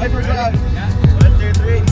first round. 1, 2, 3.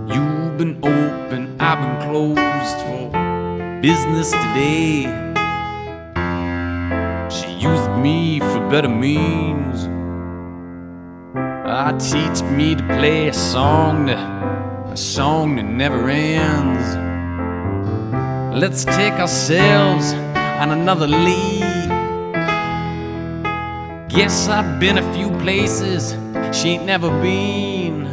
You've been open, I've been closed for business today. She used me for better means. Teach me to play a song that never ends. Let's take ourselves on another lead. Guess I've been a few places she ain't never been.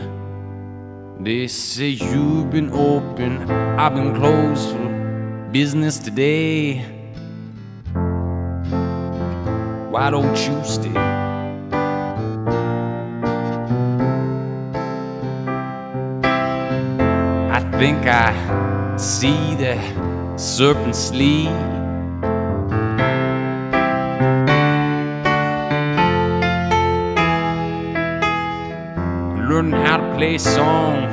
They say you've been open, I've been closed for business today. Why don't you stay? I think I see the serpent sleep. Learning how to play a song,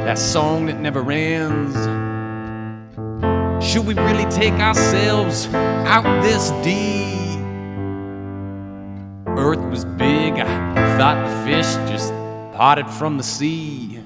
that song that never ends. Should we really take ourselves out this deep? Earth was big, I thought the fish just parted from the sea.